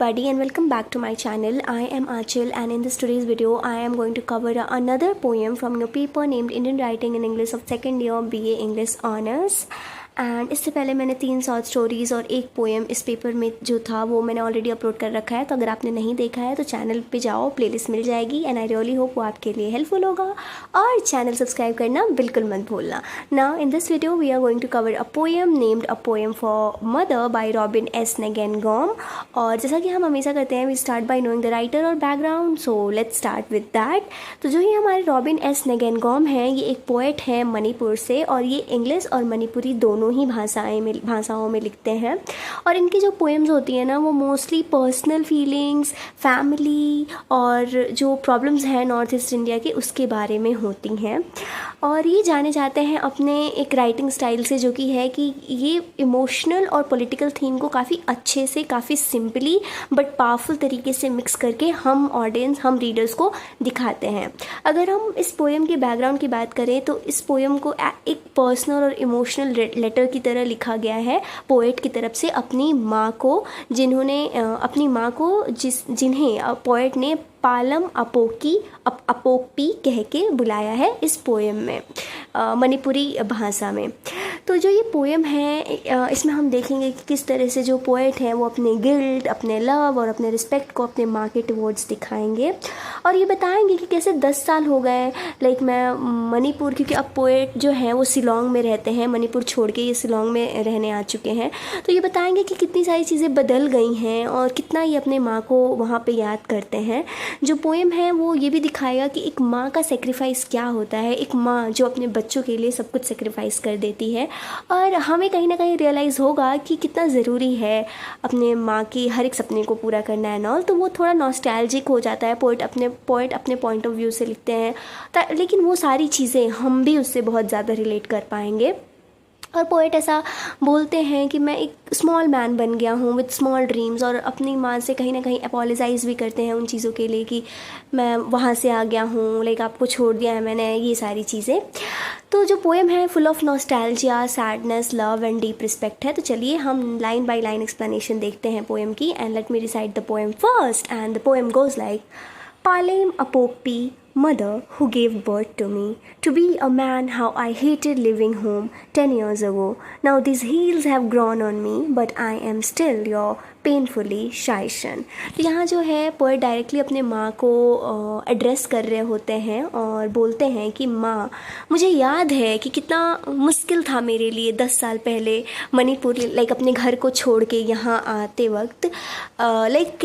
Buddy and welcome back to my channel. I am Achal and in this today's video I am going to cover another poem from your paper named Indian Writing in English of second year BA English Honors. And इससे पहले मैंने 3 short stories और एक poem इस paper में जो था वो मैंने ऑलरेडी अपलोड कर रखा है, तो अगर आपने नहीं देखा है तो चैनल पे जाओ, प्लेलिस्ट मिल जाएगी एंड आई रियली होप वो आपके लिए हेल्पफुल होगा। और चैनल सब्सक्राइब करना बिल्कुल मत भूलना। Now in this video we are going to cover a poem named a poem for mother by Robin S Ngangom. और जैसा कि हम हमेशा करते हैं we start by knowing the writer और background, so let's start with that. तो जो ही हमारे रॉबिन एस नेगेनगॉम हैं ये एक पोएट हैं मणिपुर से और ये इंग्लिश और मणिपुरी दोनों ही भाषाओं में लिखते हैं। और इनकी जो पोएम्स होती हैं ना वो मोस्टली पर्सनल फीलिंग्स, फैमिली और जो प्रॉब्लम्स हैं नॉर्थ ईस्ट इंडिया के उसके बारे में होती हैं। और ये जाने जाते हैं अपने एक राइटिंग स्टाइल से जो कि है कि ये इमोशनल और पॉलिटिकल थीम को काफ़ी अच्छे से, काफ़ी सिंपली बट पावरफुल तरीके से मिक्स करके हम रीडर्स को दिखाते हैं। अगर हम इस पोएम के बैकग्राउंड की बात करें तो इस पोएम को एक पर्सनल और इमोशनल लेटर की तरह लिखा गया है पोएट की तरफ से अपनी माँ को, जिन्हें पोएट ने पालम अपोक्पी कह के बुलाया है इस पोएम में मणिपुरी भाषा में। तो जो ये पोएम है इसमें हम देखेंगे कि किस तरह से जो पोएट हैं वो अपने गिल्ट, अपने लव और अपने रिस्पेक्ट को अपने माँ के टुवर्ड्स दिखाएंगे। और ये बताएंगे कि कैसे 10 साल हो गए मैं मणिपुर, क्योंकि अब पोएट जो है वो शिलोंग में रहते हैं, मणिपुर छोड़ के ये शिलोंग में रहने आ चुके हैं। तो ये बताएंगे कि कितनी सारी चीज़ें बदल गई हैं और कितना ये अपने माँ को वहाँ पे याद करते हैं। जो पोएम है वो ये भी दिखाएगा कि एक माँ का सेक्रीफाइस क्या होता है, एक माँ जो अपने बच्चों के लिए सब कुछ सेक्रीफाइस कर देती है। और हमें कहीं ना कहीं रियलाइज़ होगा कि कितना ज़रूरी है अपने माँ की हर एक सपने को पूरा करना एंड ऑल। तो वो थोड़ा नॉस्टैल्जिक हो जाता है। पोएट अपने पॉइंट ऑफ व्यू से लिखते हैं लेकिन वो सारी चीज़ें हम भी उससे बहुत ज़्यादा रिलेट कर पाएंगे। और पोएट ऐसा बोलते हैं कि मैं एक स्मॉल मैन बन गया हूँ विद स्मॉल ड्रीम्स, और अपनी माँ से कहीं ना कहीं अपोलोजाइज़ भी करते हैं उन चीज़ों के लिए कि मैं वहाँ से आ गया हूँ, आपको छोड़ दिया है मैंने, ये सारी चीज़ें। तो जो पोएम है full of nostalgia, sadness, love and deep respect है। तो चलिए हम लाइन बाय लाइन एक्सप्लेनेशन देखते हैं पोएम की and let me recite the poem first. And the poem goes like, Palem Apokpi, mother who gave birth to me, to be a man how I hated leaving home 10 years ago. Now these heels have grown on me, but I am still your painfully shy son. तो यहाँ जो है poet directly अपने माँ को address कर रहे होते हैं और बोलते हैं कि माँ, मुझे याद है कि कितना मुश्किल था मेरे लिए 10 साल पहले मणिपुर अपने घर को छोड़ के यहाँ आते वक्त।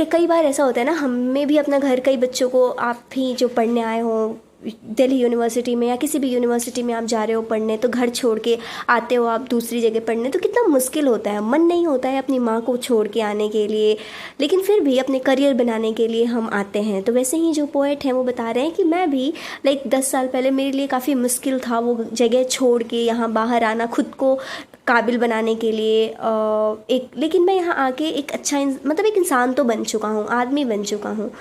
कई बार ऐसा होता है ना, हमें भी अपना घर, कई बच्चों को, आप भी जो पढ़ने आए हो दिल्ली यूनिवर्सिटी में या किसी भी यूनिवर्सिटी में आप जा रहे हो पढ़ने, तो घर छोड़ के आते हो आप दूसरी जगह पढ़ने, तो कितना मुश्किल होता है, मन नहीं होता है अपनी माँ को छोड़ के आने के लिए, लेकिन फिर भी अपने करियर बनाने के लिए हम आते हैं। तो वैसे ही जो पोएट हैं वो बता रहे हैं कि मैं भी 10 साल पहले मेरे लिए काफ़ी मुश्किल था वो जगह छोड़ के यहाँ बाहर आना, खुद को काबिल बनाने के लिए लेकिन मैं यहाँ आके एक अच्छा एक इंसान तो बन चुका हूँ, आदमी बन चुका हूँ।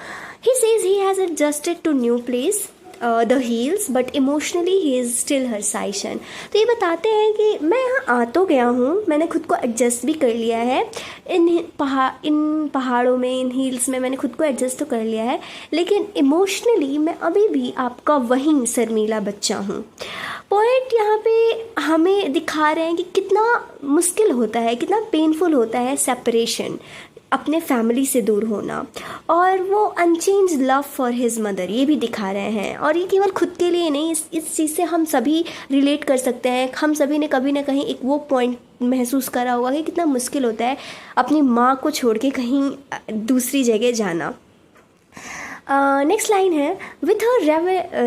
He says he has adjusted to new place the hills but emotionally he is still her shy son. तो ये बताते हैं कि मैं यहाँ आ तो गया हूँ, मैंने खुद को एडजस्ट भी कर लिया है इन पहाड़ों में, इन हील्स में मैंने खुद को एडजस्ट तो कर लिया है, लेकिन इमोशनली मैं अभी भी आपका वही शर्मीला बच्चा हूँ। पोएट यहाँ पे हमें दिखा रहे हैं कि कितना मुश्किल होता है, कितना पेनफुल होता है सेपरेशन, अपने फैमिली से दूर होना, और वो unchanged love for his mother ये भी दिखा रहे हैं। और ये केवल खुद के लिए नहीं, इस चीज़ से हम सभी रिलेट कर सकते हैं। हम सभी ने कभी ना कहीं एक वो पॉइंट महसूस करा होगा कि कितना मुश्किल होता है अपनी माँ को छोड़ के कहीं दूसरी जगह जाना। नेक्स्ट लाइन है, with her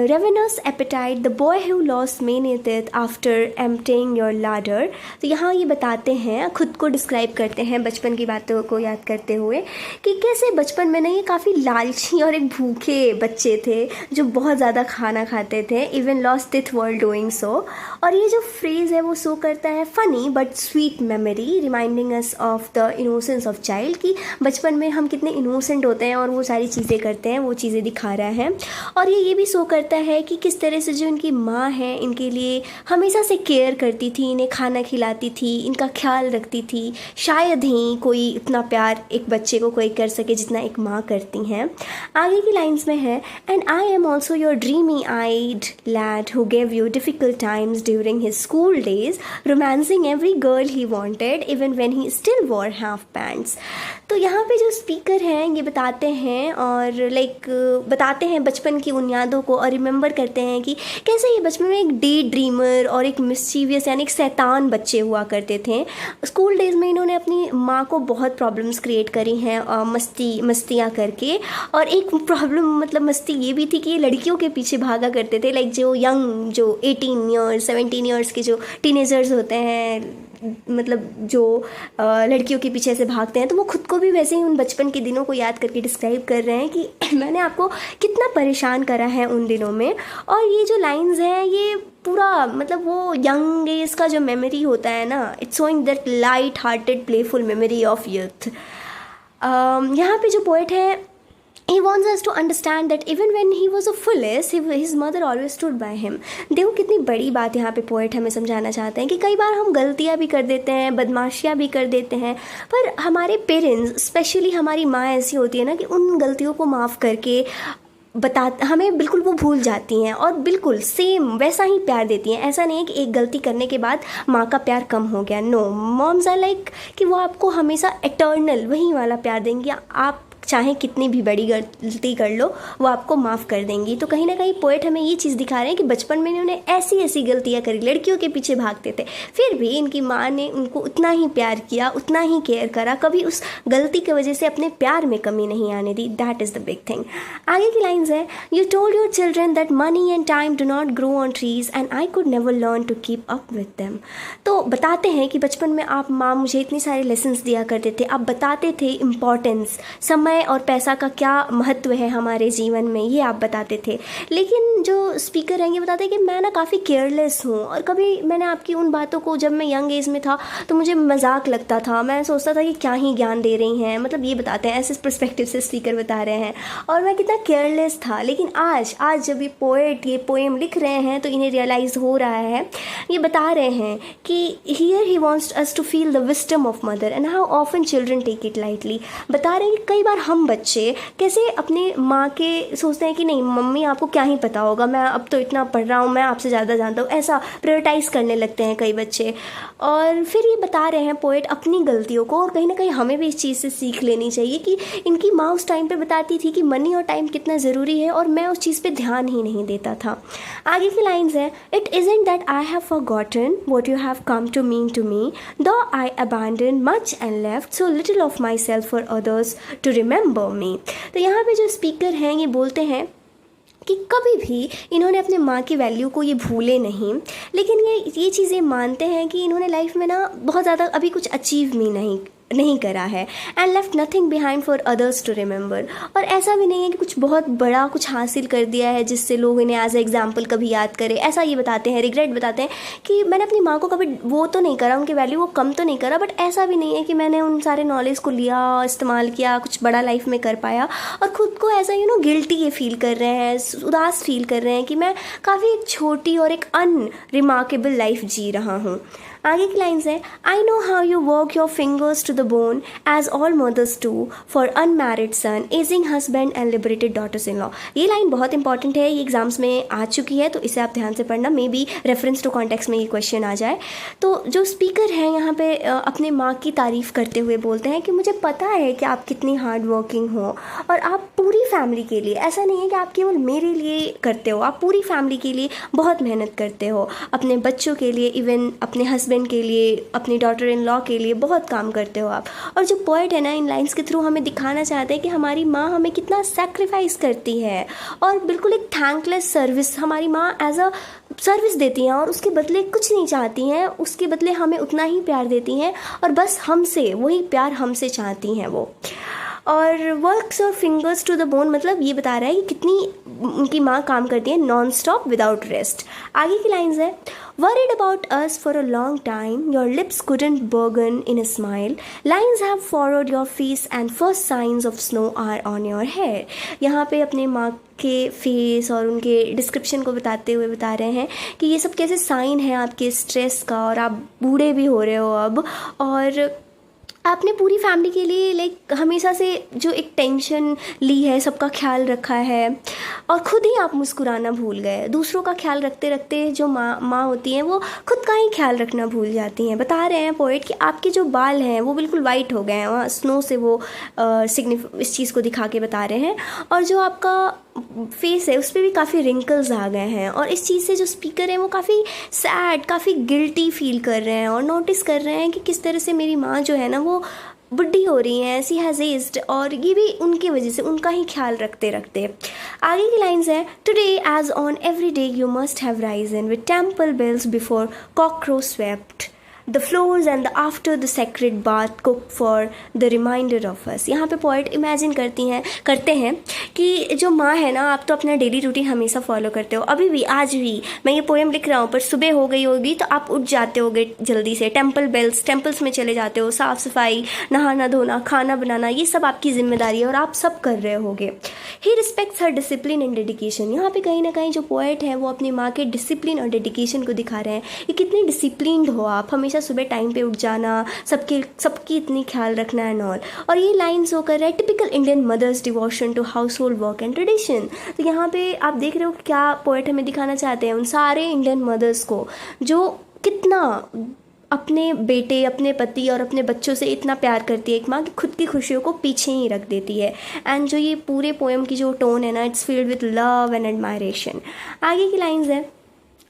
ravenous appetite the boy who lost many teeth after emptying your larder. तो यहाँ ये बताते हैं, खुद को डिस्क्राइब करते हैं बचपन की बातों को याद करते हुए कि कैसे बचपन में ना ये काफ़ी लालची और एक भूखे बच्चे थे जो बहुत ज़्यादा खाना खाते थे, even lost teeth world doing so. और ये जो फ्रेज़ है वो शो करता है funny but sweet memory, reminding us of the innocence of child, कि बचपन में हम कितने इनोसेंट होते हैं और वो सारी चीज़ें करते हैं, वो चीज़ें दिखा रहा है। और ये भी शो करता है कि किस तरह से जो इनकी माँ है इनके लिए हमेशा से केयर करती थी, इन्हें खाना खिलाती थी, इनका ख्याल रखती थी। शायद ही कोई इतना प्यार एक बच्चे को कोई कर सके जितना एक माँ करती हैं। आगे की लाइन्स में है, and I am also your dreamy eyed lad who gave you difficult times during his school days, romancing every girl he wanted even when he still wore half pants. तो यहाँ पे जो स्पीकर हैं ये बताते हैं और बताते हैं बचपन की उन यादों को और रिमेंबर करते हैं कि कैसे ये बचपन में एक डे ड्रीमर और एक मिस्चीवियस यानी एक शैतान बच्चे हुआ करते थे। स्कूल डेज़ में इन्होंने अपनी माँ को बहुत प्रॉब्लम्स क्रिएट करी हैं मस्तियाँ करके। और एक प्रॉब्लम मतलब मस्ती ये भी थी कि ये लड़कियों के पीछे भागा करते थे, जो यंग जो 18 ईयर्स 17 ईयर्स के जो टीनेजर्स होते हैं, मतलब जो लड़कियों के पीछे से भागते हैं, तो वो खुद को भी वैसे ही उन बचपन के दिनों को याद करके डिस्क्राइब कर रहे हैं कि मैंने आपको कितना परेशान करा है उन दिनों में। और ये जो लाइंस हैं ये पूरा मतलब वो यंग एज का जो मेमोरी होता है ना, it's showing that light hearted playful memory of youth. यहाँ पे जो पोएट है he wants us to understand that even when he was a foolish, his mother always stood by him। देखो कितनी बड़ी बात यहाँ पे पोएट हमें समझाना चाहते हैं कि कई बार हम गलतियाँ भी कर देते हैं, बदमाशियाँ भी कर देते हैं, पर हमारे पेरेंट्स स्पेशली हमारी माँ ऐसी होती है ना कि उन गलतियों को माफ़ करके हमें बिल्कुल वो भूल जाती हैं और बिल्कुल सेम वैसा ही प्यार देती हैं। ऐसा नहीं है कि एक गलती करने के बाद माँ का प्यार कम हो गया। नो, मॉम्स आर लाइक कि वो आपको हमेशा एटर्नल वही वाला प्यार देंगी। आप चाहे कितनी भी बड़ी गलती कर लो वो आपको माफ़ कर देंगी। तो कहीं ना कहीं पोएट हमें ये चीज़ दिखा रहे हैं कि बचपन में इन्होंने ऐसी ऐसी गलतियाँ करी, लड़कियों के पीछे भागते थे, फिर भी इनकी माँ ने उनको उतना ही प्यार किया, उतना ही केयर करा, कभी उस गलती की वजह से अपने प्यार में कमी नहीं आने दी। That is the big thing. आगे की लाइन्स है, you told your children that money and time do not grow on trees and I could never learn to keep up with them. तो बताते हैं कि बचपन में आप माँ मुझे इतनी सारे लेसन्स दिया करते थे, आप बताते थे इम्पॉर्टेंस, समय और पैसा का क्या महत्व है हमारे जीवन में, ये आप बताते थे। लेकिन जो स्पीकर हैं ये बताते हैं कि मैं ना काफ़ी केयरलेस हूँ और कभी मैंने आपकी उन बातों को, जब मैं यंग एज में था तो मुझे मजाक लगता था, मैं सोचता था कि क्या ही ज्ञान दे रही हैं, मतलब ये बताते हैं, ऐसे पर्सपेक्टिव से स्पीकर बता रहे हैं और मैं कितना केयरलेस था। लेकिन आज जब ये पोएट ये पोएम लिख रहे हैं तो इन्हें रियलाइज़ हो रहा है, ये बता रहे हैं कि here he wants us to feel the wisdom of mother and how often children take it lightly. बता रहे हैं कि कई बार हम बच्चे कैसे अपने माँ के सोचते हैं कि नहीं मम्मी आपको क्या ही पता होगा, मैं अब तो इतना पढ़ रहा हूँ, मैं आपसे ज़्यादा जानता हूँ, ऐसा प्रायोरिटाइज़ करने लगते हैं कई बच्चे। और फिर ये बता रहे हैं पोएट अपनी गलतियों को, और कहीं ना कहीं हमें भी इस चीज़ से सीख लेनी चाहिए कि इनकी माँ उस टाइम पे बताती थी कि मनी और टाइम कितना ज़रूरी है और मैं उस चीज़ पे ध्यान ही नहीं देता था। आगे की लाइन्स है, it isn't that I have forgotten what you have come to mean to me, though I abandon much and left so little of my self for others to remember me. तो यहाँ पे जो speaker हैं ये बोलते हैं कि कभी भी इन्होंने अपने माँ की वैल्यू को ये भूले नहीं, लेकिन ये चीज़ें मानते हैं कि इन्होंने लाइफ में ना बहुत ज़्यादा अभी कुछ अचीव भी नहीं करा है and left nothing behind for others to remember. और ऐसा भी नहीं है कि कुछ बहुत बड़ा कुछ हासिल कर दिया है जिससे लोग इन्हें एज ए एग्जाम्पल कभी याद करें। ऐसा ये बताते हैं, रिग्रेट बताते हैं कि मैंने अपनी माँ को कभी वो तो नहीं करा, उनकी वैल्यू वो कम तो नहीं करा, बट ऐसा भी नहीं है कि मैंने उन सारे नॉलेज को लिया, इस्तेमाल किया, कुछ बड़ा लाइफ में कर पाया और ख़ुद को ऐसा गिल्टी ये फील कर रहे हैं, उदास फील कर रहे हैं कि मैं काफ़ी एक छोटी और एक अनरिमार्केबल लाइफ जी रहा हूँ। आगे की लाइन्स है, I know how you work your fingers to the bone as all mothers do for unmarried son, ageing husband and liberated daughters in law. ये लाइन बहुत इंपॉर्टेंट है, ये एग्जाम्स में आ चुकी है तो इसे आप ध्यान से पढ़ना, may be reference to context में ये क्वेश्चन आ जाए। तो जो स्पीकर हैं यहाँ पे अपने माँ की तारीफ़ करते हुए बोलते हैं कि मुझे पता है कि आप कितनी हार्ड वर्किंग हो और आप पूरी फैमिली के लिए, ऐसा नहीं है कि आप केवल मेरे लिए करते हो, आप पूरी फैमिली के लिए बहुत मेहनत करते हो, अपने बच्चों के लिए, इवन अपने हस्बैंड के लिए, अपनी डॉटर इन लॉ के लिए बहुत काम करते हो आप। और जो पोएट है ना इन लाइंस के थ्रू हमें दिखाना चाहते हैं कि हमारी माँ हमें कितना सैक्रिफाइस करती है और बिल्कुल एक थैंकलेस सर्विस हमारी माँ एज अ सर्विस देती हैं और उसके बदले कुछ नहीं चाहती हैं, उसके बदले हमें उतना ही प्यार देती हैं और बस हमसे वही प्यार हमसे चाहती हैं वो। और works your fingers to the bone, मतलब ये बता रहा है कि कितनी उनकी माँ काम करती है नॉन स्टॉप विदाउट रेस्ट। आगे की लाइन्स है, worried about us for a long time, your lips couldn't burgen in a smile, lines have furrowed your face and first signs of snow are on your hair। यहाँ पे अपने माँ के face और उनके डिस्क्रिप्शन को बताते हुए बता रहे हैं कि ये सब कैसे साइन है आपके स्ट्रेस का, और आप बूढ़े भी हो रहे हो अब, और आपने पूरी फैमिली के लिए लाइक हमेशा से जो एक टेंशन ली है, सबका ख्याल रखा है, और ख़ुद ही आप मुस्कुराना भूल गए। दूसरों का ख्याल रखते रखते जो माँ होती हैं वो खुद का ही ख्याल रखना भूल जाती हैं। बता रहे हैं पोएट कि आपके जो बाल हैं वो बिल्कुल वाइट हो गए हैं, वहाँ स्नो से वो इस चीज़ को दिखा के बता रहे हैं, और जो आपका फेस है उस पर भी काफ़ी रिंकल्स आ गए हैं, और इस चीज़ से जो स्पीकर हैं वो काफ़ी सैड, काफ़ी गिल्टी फील कर रहे हैं, और नोटिस कर रहे हैं कि किस तरह से मेरी माँ जो है ना वो बुढ़ी हो रही हैं, सी हैज़ एज्ड, और ये भी उनकी वजह से, उनका ही ख्याल रखते रखते। आगे की लाइन्स है, today as on every day you must have risen with temple bells before cockroach swept the floors and the after the sacred bath cook for the reminder of us। यहाँ पे पोइट इमेजिन करते हैं कि जो माँ है ना, आप तो अपना डेली रूटीन हमेशा फॉलो करते हो, अभी भी आज भी मैं ये पोएम लिख रहा हूँ, पर सुबह हो गई होगी तो आप उठ जाते होगे जल्दी से, टेम्पल्स में चले जाते हो, साफ़ सफाई, नहाना धोना, खाना बनाना, ये सब आपकी जिम्मेदारी है और आप सब कर रहे होगे। He respects her discipline and dedication. यहाँ पे कहीं ना कहीं जो पोएट है वो अपनी माँ के डिसिप्लिन और डेडिकेशन को दिखा रहे हैं कि कितनी डिसिप्लिन्ड हो आप, हमेशा सुबह टाइम पे उठ जाना, सबकी इतनी ख्याल रखना एंड ऑल। और ये लाइन शो कर रहा है typical Indian mother's devotion to household work and tradition. तो यहाँ पे आप देख रहे हो क्या पोएट हमें दिखाना चाहते हैं, उन सारे इंडियन मदर्स को जो कितना अपने बेटे, अपने पति और अपने बच्चों से इतना प्यार करती है एक माँ कि खुद की खुशियों को पीछे ही रख देती है। एंड जो ये पूरे पोएम की जो टोन है ना, it's field with love and admiration. आगे की लाइन्स है,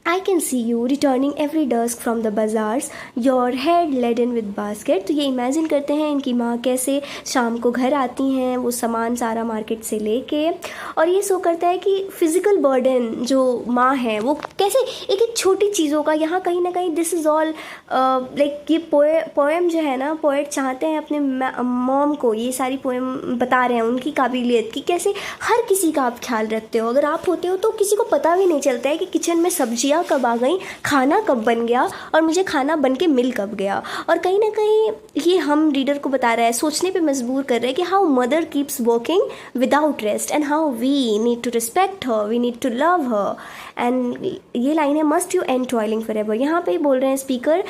I can see you returning every dusk from the bazaars, your head laden with basket। तो ये इमेजिन करते हैं इनकी माँ कैसे शाम को घर आती हैं वो सामान सारा मार्केट से लेके, और ये शो करता है कि फिज़िकल बर्डन जो माँ है वो कैसे एक एक छोटी चीज़ों का, यहाँ कहीं ना कहीं दिस इज़ ऑल लाइक ये पोएम जो है ना, पोएट चाहते हैं अपने मॉम को, ये सारी पोएम बता रहे हैं उनकी काबिलियत की, कैसे हर किसी का आप ख्याल रखते हो। अगर आप होते हो तो किसी को पता भी नहीं चलता है कि किचन में सब्जियाँ कब आ गई, खाना कब बन गया, और मुझे खाना बन के मिल कब गया। और कहीं ना कहीं ये हम रीडर को बता रहा है, सोचने पे मजबूर कर रहे हैं कि how mother keeps working without rest and how we need to respect her, we need to love her. And ये लाइन है, must you and toiling forever. यहाँ पे बोल रहे हैं स्पीकर,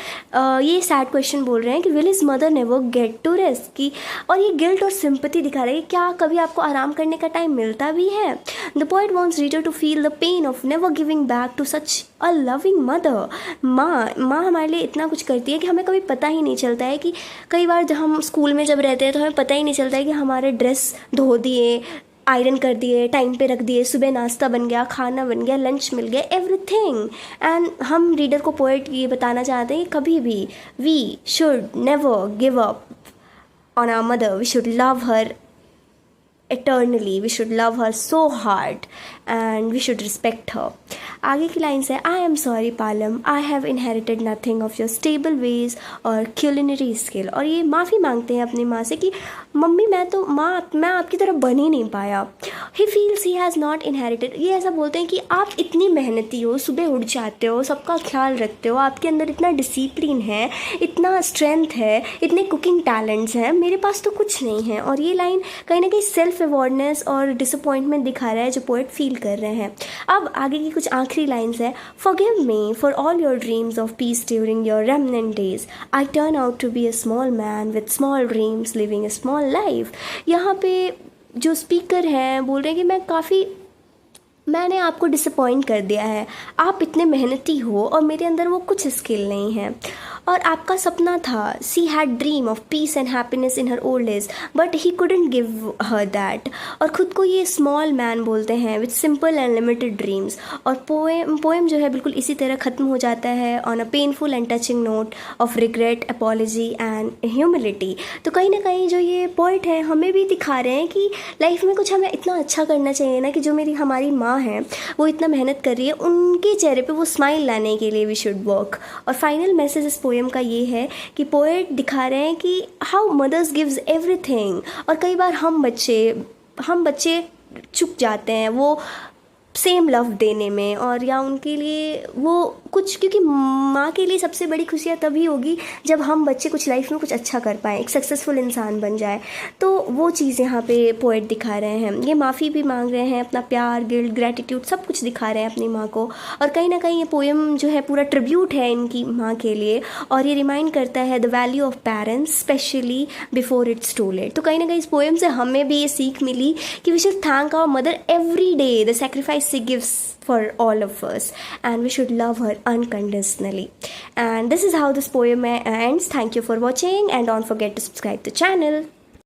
ये सैड क्वेश्चन बोल रहे हैं कि will his mother never get to rest की, और ये गिल्ट और सिंपैथी दिखा रहे हैं कि क्या कभी आपको आराम करने का टाइम मिलता भी है। The poet wants reader to feel the pain of never giving back to such a loving mother. माँ हमारे लिए इतना कुछ करती है कि हमें कभी पता ही नहीं चलता है कि कई बार जब हम स्कूल में जब रहते हैं तो हमें पता ही नहीं चलता है कि हमारे ड्रेस धो दिए, आयरन कर दिए, टाइम पे रख दिए, सुबह नाश्ता बन गया, खाना बन गया, लंच मिल गया, एवरीथिंग। एंड हम रीडर को पोएट ये बताना चाहते हैं कि कभी भी we should never give up on our mother, we should love her eternally, we should love her so hard and we should respect her। आगे की लाइन है, I am sorry Palam, I have inherited nothing of your stable ways or culinary skill। और ये माफ़ी मांगते हैं अपनी माँ से कि मम्मी मैं आपकी तरह बन ही नहीं पाया। He feels he has not inherited। ये ऐसा बोलते हैं कि आप इतनी मेहनती हो, सुबह उठ जाते हो, सबका ख्याल रखते हो, आपके अंदर इतना डिसिप्लिन है, इतना स्ट्रेंथ है, इतने कुकिंग टैलेंट्स हैं, मेरे पास तो कुछ नहीं है। और ये लाइन कहीं ना कहीं सेल्फ अवेयरनेस और डिसअपॉइंटमेंट दिखा रहा है जो पोएट फील कर रहे हैं। अब आगे की कुछ आखिरी लाइन्स है, forgive me for all your dreams of peace during your remnant days, I turn out to be a small man with small dreams living a small life. यहाँ पे जो स्पीकर हैं बोल रहे हैं कि मैंने आपको डिसअपॉइंट कर दिया है, आप इतने मेहनती हो और मेरे अंदर वो कुछ स्किल नहीं है। और आपका सपना था, she had dream of peace and happiness in her old age but he couldn't give her that. और ख़ुद को ये स्मॉल मैन बोलते हैं with simple and limited dreams. और पोएम जो है बिल्कुल इसी तरह ख़त्म हो जाता है on a painful and touching note of regret, apology and humility. तो कहीं ना कहीं जो ये पोएट है हमें भी दिखा रहे हैं कि लाइफ में कुछ हमें इतना अच्छा करना चाहिए ना कि जो हमारी माँ माँ हैं वो इतना मेहनत कर रही है, उनके चेहरे पे वो स्माइल लाने के लिए वी शुड वर्क। और फाइनल मैसेज इस पोएम का ये है कि पोएट दिखा रहे हैं कि हाउ मदर्स गिव्स एवरीथिंग। और कई बार हम बच्चे चुक जाते हैं वो सेम लव देने में, और या उनके लिए वो कुछ, क्योंकि माँ के लिए सबसे बड़ी खुशियाँ तभी होगी जब हम बच्चे कुछ लाइफ में कुछ अच्छा कर पाएँ, एक सक्सेसफुल इंसान बन जाए। तो वो चीज़ यहाँ पे पोएट दिखा रहे हैं। ये माफ़ी भी मांग रहे हैं, अपना प्यार, गिल्ट, ग्रैटिट्यूड सब कुछ दिखा रहे हैं अपनी माँ को। और कहीं ना कहीं ये पोएम जो है पूरा ट्रिब्यूट है इनकी माँ के लिए, और ये रिमाइंड करता है the value of parents specially before it's too late. तो कहीं ना कहीं इस पोएम से हमें भी ये सीख मिली कि we should thank our mother every day, the sacrifice she gives for all of us, and we should love her unconditionally. And this is how this poem ends. Thank you for watching, and don't forget to subscribe the channel.